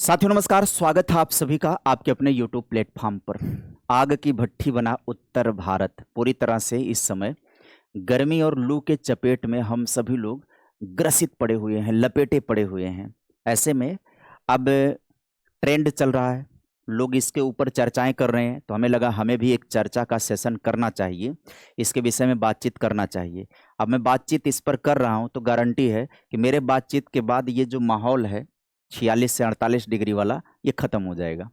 साथियों नमस्कार, स्वागत है आप सभी का आपके अपने YouTube प्लेटफॉर्म पर। आग की भट्ठी बना उत्तर भारत पूरी तरह से इस समय गर्मी और लू के चपेट में हम सभी लोग ग्रसित पड़े हुए हैं, लपेटे पड़े हुए हैं। ऐसे में अब ट्रेंड चल रहा है, लोग इसके ऊपर चर्चाएं कर रहे हैं, तो हमें लगा हमें भी एक चर्चा का सेशन करना चाहिए, इसके विषय में बातचीत करना चाहिए। अब मैं बातचीत इस पर कर रहा हूं तो गारंटी है कि मेरे बातचीत के बाद ये जो माहौल है 46 से 48 डिग्री वाला, ये खत्म हो जाएगा।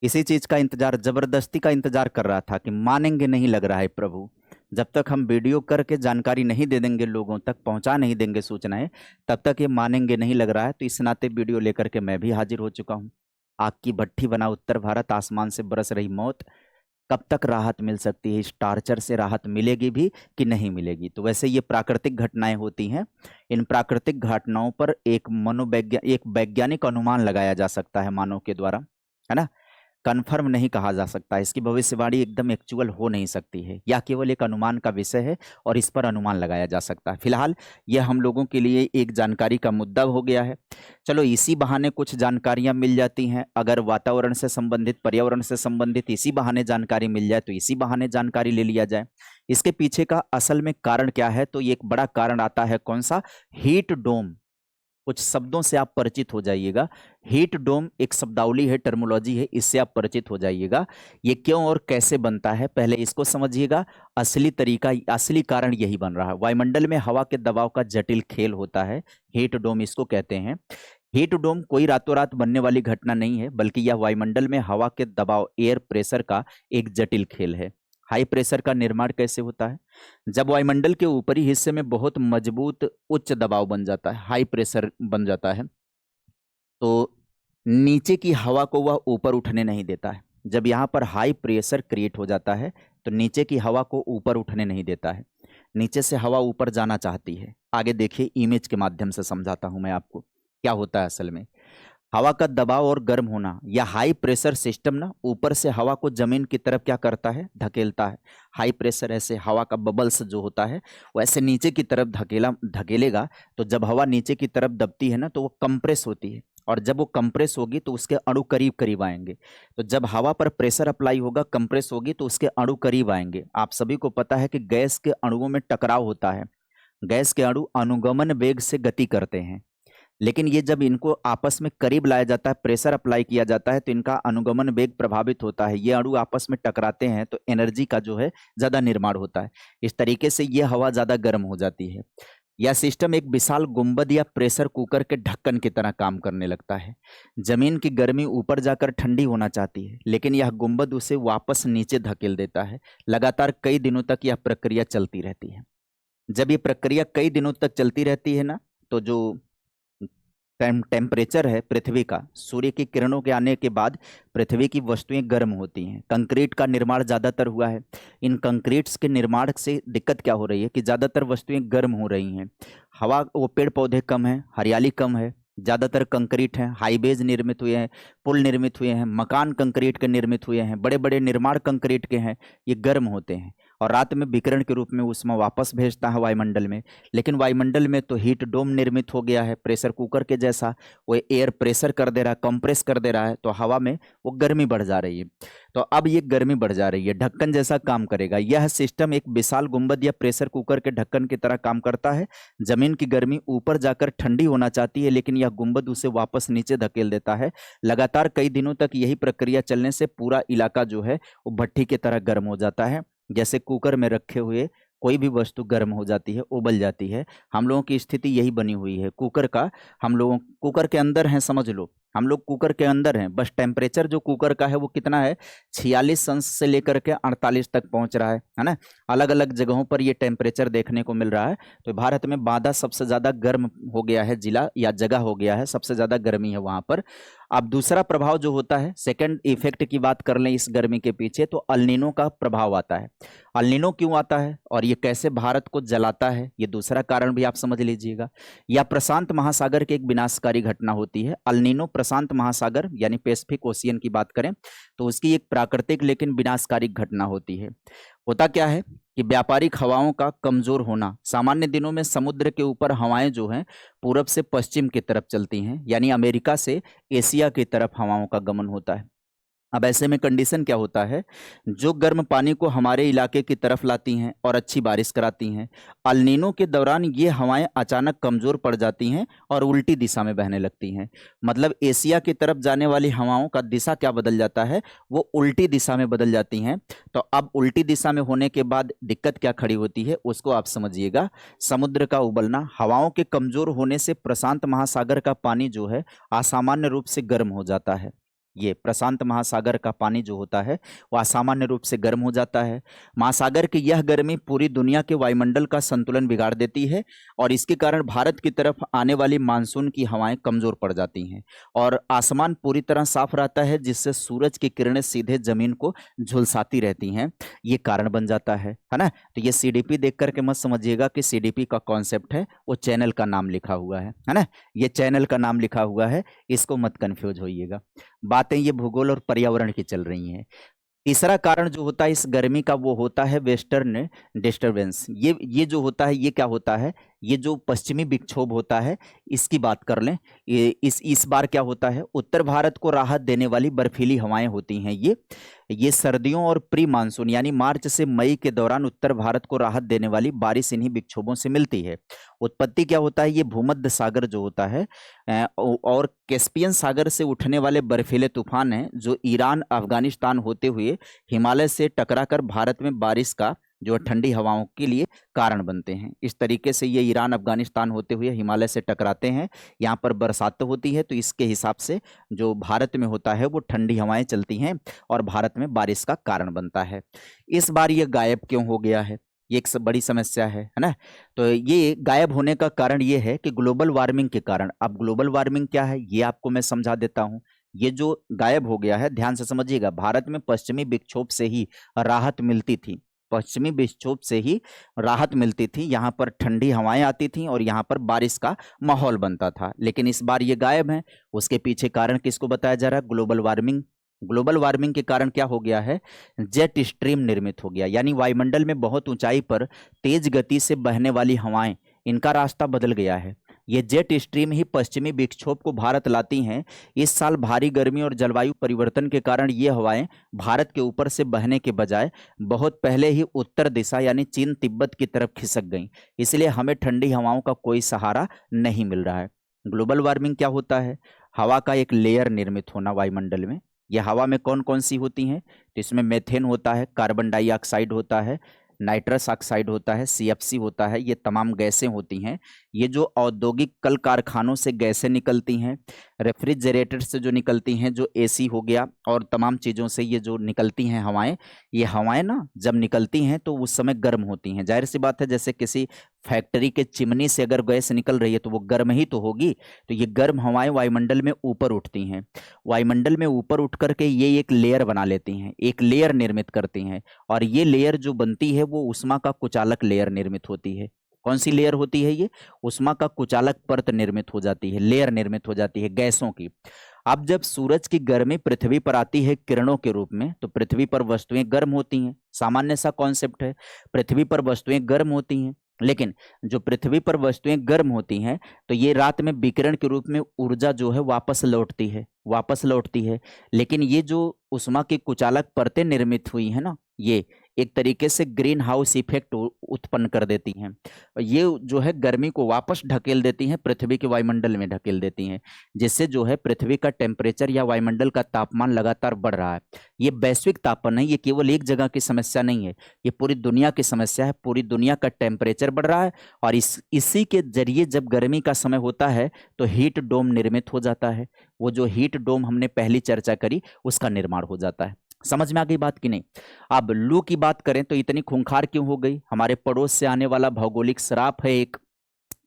इसी चीज का इंतजार, जबरदस्ती का इंतजार कर रहा था कि मानेंगे नहीं, लग रहा है प्रभु। जब तक हम वीडियो करके जानकारी नहीं दे देंगे, लोगों तक पहुंचा नहीं देंगे सूचनाएं, तब तक ये मानेंगे नहीं, लग रहा है। तो इस नाते वीडियो लेकर के मैं भी हाजिर हो चुका हूं। आग की भट्ठी बना उत्तर भारत, आसमान से बरस रही मौत, कब तक राहत मिल सकती है? इस टार्चर से राहत मिलेगी भी कि नहीं मिलेगी? तो वैसे ये प्राकृतिक घटनाएं होती हैं। इन प्राकृतिक घटनाओं पर एक वैज्ञानिक अनुमान लगाया जा सकता है मानव के द्वारा, है ना। कन्फर्म नहीं कहा जा सकता, इसकी भविष्यवाणी एकदम एक्चुअल हो नहीं सकती है, या केवल एक अनुमान का विषय है और इस पर अनुमान लगाया जा सकता है। फिलहाल यह हम लोगों के लिए एक जानकारी का मुद्दा हो गया है। चलो इसी बहाने कुछ जानकारियां मिल जाती हैं। अगर वातावरण से संबंधित, पर्यावरण से संबंधित इसी बहाने जानकारी मिल जाए तो इसी बहाने जानकारी ले लिया जाए। इसके पीछे का असल में कारण क्या है? तो ये एक बड़ा कारण आता है, कौन सा? Heat dome. कुछ शब्दों से आप परिचित हो जाइएगा। हीट डोम एक शब्दावली है, टर्मोलॉजी है, इससे आप परिचित हो जाइएगा। ये क्यों और कैसे बनता है पहले इसको समझिएगा। असली तरीका, असली कारण यही बन रहा है। वायुमंडल में हवा के दबाव का जटिल खेल होता है, हीट डोम इसको कहते हैं। हीट डोम कोई रातों रात बनने वाली घटना नहीं है, बल्कि यह वायुमंडल में हवा के दबाव, एयर प्रेशर का एक जटिल खेल है। हाई प्रेशर का निर्माण कैसे होता है? जब वायुमंडल के ऊपरी हिस्से में बहुत मजबूत उच्च दबाव बन जाता है, हाई प्रेशर बन जाता है, तो नीचे की हवा को वह ऊपर उठने नहीं देता है। जब यहाँ पर हाई प्रेशर क्रिएट हो जाता है तो नीचे की हवा को ऊपर उठने नहीं देता है, नीचे से हवा ऊपर जाना चाहती है। आगे देखिए, इमेज के माध्यम से समझाता हूं मैं आपको क्या होता है असल में। हवा का दबाव और गर्म होना, या हाई प्रेशर सिस्टम ना ऊपर से हवा को जमीन की तरफ क्या करता है? धकेलता है। हाई प्रेशर ऐसे हवा का बबल्स जो होता है वैसे नीचे की तरफ धकेलेगा। तो जब हवा नीचे की तरफ दबती है ना, तो वो कंप्रेस होती है, और जब वो कंप्रेस होगी तो उसके अणु करीब करीब आएंगे। तो जब हवा पर प्रेशर अप्लाई होगा, कंप्रेस होगी, तो उसके अणु करीब आएंगे। आप सभी को पता है कि गैस के अणुओं में टकराव होता है। गैस के अणु अनुगमन वेग से गति करते हैं, लेकिन ये जब इनको आपस में करीब लाया जाता है, प्रेशर अप्लाई किया जाता है, तो इनका अनुगमन वेग प्रभावित होता है। ये अणु आपस में टकराते हैं तो एनर्जी का जो है ज्यादा निर्माण होता है। इस तरीके से ये हवा ज्यादा गर्म हो जाती है। यह सिस्टम एक विशाल गुंबद या प्रेशर कुकर के ढक्कन की तरह काम करने लगता है। जमीन की गर्मी ऊपर जाकर ठंडी होना चाहती है, लेकिन यह गुंबद उसे वापस नीचे धकेल देता है। लगातार कई दिनों तक यह प्रक्रिया चलती रहती है। जब ये प्रक्रिया कई दिनों तक चलती रहती है ना, तो जो टेम्परेचर है पृथ्वी का, सूर्य की किरणों के आने के बाद पृथ्वी की वस्तुएं गर्म होती हैं। कंक्रीट का निर्माण ज़्यादातर हुआ है। इन कंक्रीट्स के निर्माण से दिक्कत क्या हो रही है कि ज़्यादातर वस्तुएं गर्म हो रही हैं। हवा, वो पेड़ पौधे कम हैं, हरियाली कम है, ज़्यादातर कंक्रीट है, हाईवेज निर्मित हुए हैं, पुल निर्मित हुए हैं, मकान कंक्रीट के निर्मित हुए हैं, बड़े बड़े निर्माण कंक्रीट के हैं। ये गर्म होते हैं और रात में विकिरण के रूप में ऊष्मा वापस भेजता है वायुमंडल में। लेकिन वायुमंडल में तो हीट डोम निर्मित हो गया है, प्रेशर कुकर के जैसा। वो एयर प्रेशर कर दे रहा है, कंप्रेस कर दे रहा है, तो हवा में वो गर्मी बढ़ जा रही है। तो अब ये गर्मी बढ़ जा रही है, ढक्कन जैसा काम करेगा। यह सिस्टम एक विशाल गुंबद या प्रेशर कुकर के ढक्कन की तरह काम करता है। जमीन की गर्मी ऊपर जाकर ठंडी होना चाहती है, लेकिन यह गुंबद उसे वापस नीचे धकेल देता है। लगातार कई दिनों तक यही प्रक्रिया चलने से पूरा इलाका जो है वो भट्ठी की तरह गर्म हो जाता है। जैसे कुकर में रखे हुए कोई भी वस्तु गर्म हो जाती है, उबल जाती है। हम लोगों की स्थिति यही बनी हुई है कुकर का। हम लोगों कुकर के अंदर हैं, समझ लो, हम लोग कुकर के अंदर हैं। बस टेम्परेचर जो कुकर का है वो कितना है? 46 अंश से लेकर के 48 तक पहुंच रहा है ना। अलग अलग जगहों पर ये टेम्परेचर देखने को मिल रहा है। तो भारत में बांदा सबसे ज्यादा गर्म हो गया है, जिला या जगह हो गया है, सबसे ज्यादा गर्मी है वहां पर। अब दूसरा प्रभाव जो होता है, सेकंड इफेक्ट की बात कर लें इस गर्मी के पीछे, तो अल नीनो का प्रभाव आता है। अल नीनो क्यों आता है और ये कैसे भारत को जलाता है, ये दूसरा कारण भी आप समझ लीजिएगा। या प्रशांत महासागर की एक विनाशकारी घटना होती है। अल नीनो प्रशांत महासागर यानी पैसिफिक ओशियन की बात करें तो उसकी एक प्राकृतिक लेकिन विनाशकारी घटना होती है। होता क्या है कि व्यापारिक हवाओं का कमजोर होना, सामान्य दिनों में समुद्र के ऊपर हवाएं जो हैं पूरब से पश्चिम की तरफ चलती हैं, यानी अमेरिका से एशिया की तरफ हवाओं का गमन होता है। अब ऐसे में कंडीशन क्या होता है, जो गर्म पानी को हमारे इलाके की तरफ लाती हैं और अच्छी बारिश कराती हैं, अल नीनो के दौरान ये हवाएं अचानक कमज़ोर पड़ जाती हैं और उल्टी दिशा में बहने लगती हैं। मतलब एशिया की तरफ जाने वाली हवाओं का दिशा क्या बदल जाता है, वो उल्टी दिशा में बदल जाती हैं। तो अब उल्टी दिशा में होने के बाद दिक्कत क्या खड़ी होती है उसको आप समझिएगा। समुद्र का उबलना, हवाओं के कमज़ोर होने से प्रशांत महासागर का पानी जो है असामान्य रूप से गर्म हो जाता है। ये प्रशांत महासागर का पानी जो होता है वह असामान्य रूप से गर्म हो जाता है। महासागर की यह गर्मी पूरी दुनिया के वायुमंडल का संतुलन बिगाड़ देती है और इसके कारण भारत की तरफ आने वाली मानसून की हवाएं कमजोर पड़ जाती हैं और आसमान पूरी तरह साफ रहता है, जिससे सूरज की किरणें सीधे जमीन को झुलसाती रहती हैं। ये कारण बन जाता है ना। तो ये सीडीपी देख करके मत समझिएगा कि सीडीपी का कॉन्सेप्ट है, वो चैनल का नाम लिखा हुआ है ना। ये चैनल का नाम लिखा हुआ है, इसको मत कंफ्यूज होइएगा। बातें ये भूगोल और पर्यावरण की चल रही हैं। तीसरा कारण जो होता है इस गर्मी का वो होता है वेस्टर्न डिस्टरबेंस। ये जो होता है ये क्या होता है, ये जो पश्चिमी विक्षोभ होता है इसकी बात कर लें। इस बार क्या होता है, उत्तर भारत को राहत देने वाली बर्फीली हवाएं होती हैं। ये सर्दियों और प्री मानसून यानी मार्च से मई के दौरान उत्तर भारत को राहत देने वाली बारिश इन्हीं विक्षोभों से मिलती है। उत्पत्ति क्या होता है, ये भूमध्य सागर जो होता है और कैस्पियन सागर से उठने वाले बर्फीले तूफान हैं जो ईरान अफगानिस्तान होते हुए हिमालय से टकराकर भारत में बारिश का जो ठंडी हवाओं के लिए कारण बनते हैं। इस तरीके से ये ईरान अफगानिस्तान होते हुए हिमालय से टकराते हैं, यहाँ पर बरसात होती है, तो इसके हिसाब से जो भारत में होता है वो ठंडी हवाएं चलती हैं और भारत में बारिश का कारण बनता है। इस बार ये गायब क्यों हो गया है, ये एक बड़ी समस्या है ना। तो ये गायब होने का कारण ये है कि ग्लोबल वार्मिंग के कारण। अब ग्लोबल वार्मिंग क्या है ये आपको मैं समझा देता हूँ। ये जो गायब हो गया है ध्यान से समझिएगा, भारत में पश्चिमी विक्षोभ से ही राहत मिलती थी, पश्चिमी विक्षोभ से ही राहत मिलती थी, यहाँ पर ठंडी हवाएं आती थीं और यहाँ पर बारिश का माहौल बनता था। लेकिन इस बार ये गायब है। उसके पीछे कारण किसको बताया जा रहा है, ग्लोबल वार्मिंग। ग्लोबल वार्मिंग के कारण क्या हो गया है, जेट स्ट्रीम निर्मित हो गया, यानी वायुमंडल में बहुत ऊंचाई पर तेज गति से बहने वाली हवाएं, इनका रास्ता बदल गया है। ये जेट स्ट्रीम ही पश्चिमी विक्षोभ को भारत लाती हैं। इस साल भारी गर्मी और जलवायु परिवर्तन के कारण ये हवाएं भारत के ऊपर से बहने के बजाय बहुत पहले ही उत्तर दिशा यानी चीन तिब्बत की तरफ खिसक गईं। इसलिए हमें ठंडी हवाओं का कोई सहारा नहीं मिल रहा है। ग्लोबल वार्मिंग क्या होता है, हवा का एक लेयर निर्मित होना वायुमंडल में। ये हवा में कौन कौन सी होती हैं, तो इसमें मेथेन होता है, कार्बन डाइऑक्साइड होता है, नाइट्रस ऑक्साइड होता है, सीएफसी होता है। ये तमाम गैसें होती हैं। ये जो औद्योगिक कल कारखानों से गैसें निकलती हैं, रेफ्रिजरेटर से जो निकलती हैं, जो एसी हो गया और तमाम चीज़ों से ये जो निकलती हैं हवाएं, ये हवाएं ना जब निकलती हैं तो उस समय गर्म होती हैं। जाहिर सी बात है, जैसे किसी फैक्ट्री के चिमनी से अगर गैस निकल रही है तो वो गर्म ही तो होगी। तो ये गर्म हवाएं वायुमंडल में ऊपर उठती हैं। वायुमंडल में ऊपर उठ करके ये एक लेयर बना लेती हैं, एक लेयर निर्मित करती हैं और ये लेयर जो बनती है वो उष्मा का कुचालक लेयर निर्मित होती है। कौन सी लेयर होती है ये, उष्मा का कुचालक परत निर्मित हो जाती है, लेयर निर्मित हो जाती है गैसों की। अब जब सूरज की गर्मी पृथ्वी पर आती है किरणों के रूप में तो पृथ्वी पर वस्तुएं गर्म होती हैं। सामान्य सा कॉन्सेप्ट है, पृथ्वी पर वस्तुएं गर्म होती हैं। लेकिन जो पृथ्वी पर वस्तुएं गर्म होती हैं तो ये रात में विकिरण के रूप में ऊर्जा जो है वापस लौटती है। लेकिन ये जो उष्मा की कुचालक परतें निर्मित हुई है ना, ये एक तरीके से ग्रीन हाउस इफेक्ट उत्पन्न कर देती हैं। ये जो है गर्मी को वापस ढकेल देती हैं, पृथ्वी के वायुमंडल में ढकेल देती हैं, जिससे जो है पृथ्वी का टेम्परेचर या वायुमंडल का तापमान लगातार बढ़ रहा है। ये वैश्विक तापमान है, ये केवल एक जगह की समस्या नहीं है, ये पूरी दुनिया की समस्या है। पूरी दुनिया का टेम्परेचर बढ़ रहा है और इसी के जरिए जब गर्मी का समय होता है तो हीट डोम निर्मित हो जाता है। वो जो हीट डोम हमने पहली चर्चा करी उसका निर्माण हो जाता है। समझ में आ गई बात कि नहीं। अब लू की बात करें तो इतनी खूंखार क्यों हो गई, हमारे पड़ोस से आने वाला भौगोलिक श्राप है एक,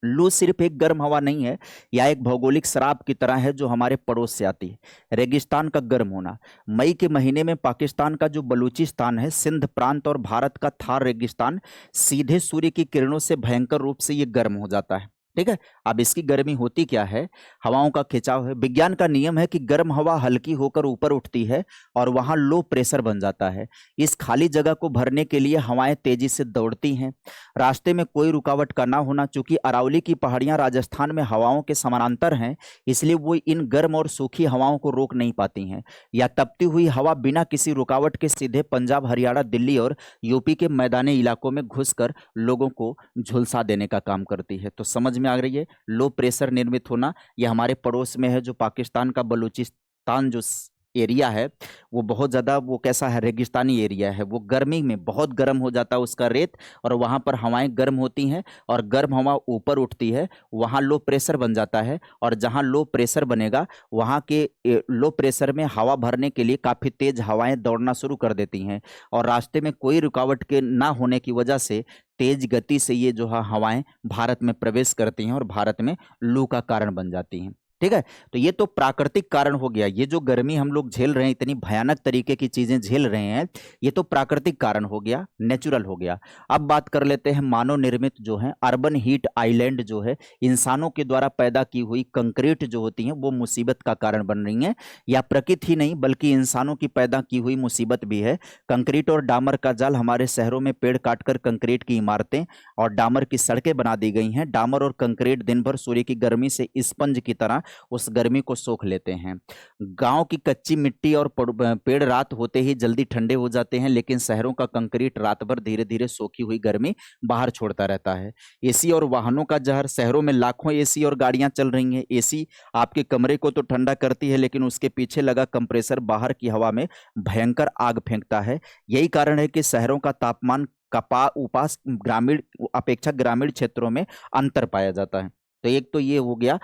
लू सिर्फ एक गर्म हवा नहीं है, यह एक भौगोलिक श्राप की तरह है जो हमारे पड़ोस से आती है। रेगिस्तान का गर्म होना। मई के महीने में पाकिस्तान का जो बलूचिस्तान है, सिंध प्रांत और भारत का थार रेगिस्तान सीधे सूर्य की किरणों से भयंकर रूप से ये गर्म हो जाता है। ठीक है। अब इसकी गर्मी होती क्या है? हवाओं का खिंचाव है। विज्ञान का नियम है कि गर्म हवा हल्की होकर ऊपर उठती है और वहां लो प्रेशर बन जाता है। इस खाली जगह को भरने के लिए हवाएं तेजी से दौड़ती हैं। रास्ते में कोई रुकावट का ना होना, चूंकि अरावली की पहाड़ियां राजस्थान में हवाओं के समानांतर हैं, इसलिए वो इन गर्म और सूखी हवाओं को रोक नहीं पाती हैं। या तपती हुई हवा बिना किसी रुकावट के सीधे पंजाब, हरियाणा, दिल्ली और यूपी के मैदानी इलाकों में घुसकर लोगों को झुलसा देने का काम करती है। तो समझ में आ रही है, लो प्रेशर निर्मित होना। यह हमारे पड़ोस में है, जो पाकिस्तान का बलूचिस्तान जो एरिया है वो बहुत ज़्यादा, वो कैसा है, रेगिस्तानी एरिया है। वो गर्मी में बहुत गर्म हो जाता है उसका रेत, और वहाँ पर हवाएं गर्म होती हैं और गर्म हवा ऊपर उठती है, वहाँ लो प्रेशर बन जाता है। और जहाँ लो प्रेशर बनेगा वहाँ के लो प्रेशर में हवा भरने के लिए काफ़ी तेज हवाएं दौड़ना शुरू कर देती हैं, और रास्ते में कोई रुकावट के ना होने की वजह से तेज गति से ये जो है हवाएं भारत में प्रवेश करती हैं और भारत में लू का कारण बन जाती हैं। ठीक है। तो ये तो प्राकृतिक कारण हो गया। ये जो गर्मी हम लोग झेल रहे हैं, इतनी भयानक तरीके की चीजें झेल रहे हैं, ये तो प्राकृतिक कारण हो गया, नेचुरल हो गया। अब बात कर लेते हैं मानव निर्मित जो है अर्बन हीट आइलैंड, जो है इंसानों के द्वारा पैदा की हुई कंक्रीट जो होती है वो मुसीबत का कारण बन रही है। या प्रकृति ही नहीं बल्कि इंसानों की पैदा की हुई मुसीबत भी है। कंक्रीट और डामर का जाल, हमारे शहरों में पेड़ काटकर कंक्रीट की इमारतें और डामर की सड़कें बना दी गई हैं। डामर और कंक्रीट दिन भर सूर्य की गर्मी से स्पंज की तरह उस गर्मी को सोख लेते हैं। गांव की कच्ची मिट्टी और पेड़ रात होते ही जल्दी ठंडे हो जाते हैं, लेकिन शहरों का कंक्रीट रात भर धीरे धीरे सोखी हुई गर्मी बाहर छोड़ता रहता है। एसी और वाहनों का जहर। शहरों में लाखों एसी और गाड़ियां चल रही हैं। एसी आपके कमरे को तो ठंडा करती है, लेकिन उसके पीछे लगा कंप्रेसर बाहर की हवा में भयंकर आग फेंकता है। यही कारण है कि शहरों का तापमान उपास ग्रामीण अपेक्षा ग्रामीण क्षेत्रों में अंतर पाया जाता है। तो एक तो ये हो गया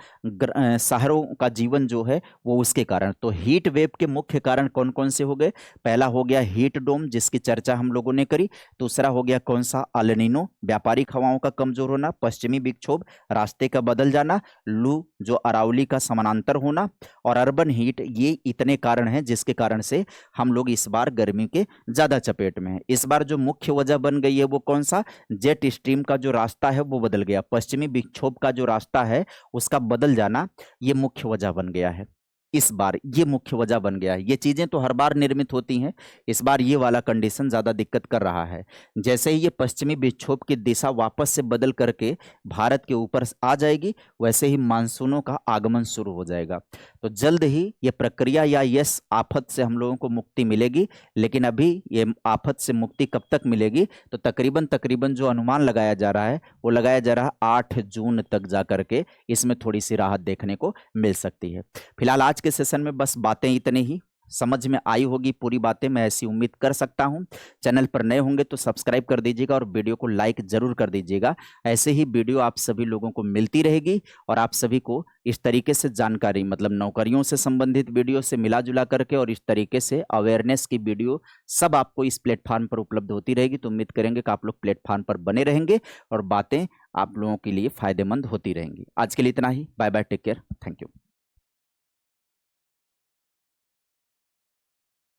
शहरों का जीवन जो है वो उसके कारण। तो हीट वेव के मुख्य कारण कौन कौन से हो गए? पहला हो गया हीट डोम, जिसकी चर्चा हम लोगों ने करी। दूसरा हो गया कौन सा? अल नीनो, व्यापारिक हवाओं का कमजोर होना। पश्चिमी विक्षोभ, रास्ते का बदल जाना। लू जो अरावली का समानांतर होना, और अर्बन हीट। ये इतने कारण हैं जिसके कारण से हम लोग इस बार गर्मी के ज्यादा चपेट में हैं। इस बार जो मुख्य वजह बन गई है वो कौन सा? जेट स्ट्रीम का जो रास्ता है वो बदल गया। पश्चिमी विक्षोभ का जो रास्ता है उसका बदल जाना, ये मुख्य वजह बन गया है। इस बार ये मुख्य वजह बन गया है। ये चीजें तो हर बार निर्मित होती हैं, इस बार ये वाला कंडीशन ज्यादा दिक्कत कर रहा है। जैसे ही ये पश्चिमी विक्षोभ की दिशा वापस से बदल करके भारत के ऊपर आ जाएगी, वैसे ही मानसूनों का आगमन शुरू हो जाएगा। तो जल्द ही ये प्रक्रिया या यस आफत से हम लोगों को मुक्ति मिलेगी। लेकिन अभी ये आफत से मुक्ति कब तक मिलेगी? तो तकरीबन जो अनुमान लगाया जा रहा है वो लगाया जा रहा है 8 जून तक जा करके इसमें थोड़ी सी राहत देखने को मिल सकती है। फिलहाल आज के सेशन में बस बातें इतने ही। समझ में आई होगी पूरी बातें, मैं ऐसी उम्मीद कर सकता हूं। चैनल पर नए होंगे तो सब्सक्राइब कर दीजिएगा और वीडियो को लाइक जरूर कर दीजिएगा। ऐसे ही वीडियो आप सभी लोगों को मिलती रहेगी और आप सभी को इस तरीके से जानकारी, मतलब नौकरियों से संबंधित वीडियो से मिला जुला करके और इस तरीके से अवेयरनेस की वीडियो सब आपको इस प्लेटफॉर्म पर उपलब्ध होती रहेगी। तो उम्मीद करेंगे कि आप लोग प्लेटफॉर्म पर बने रहेंगे और बातें आप लोगों के लिए फायदेमंद होती रहेंगी। आज के लिए इतना ही। Bye bye, take care, thank you.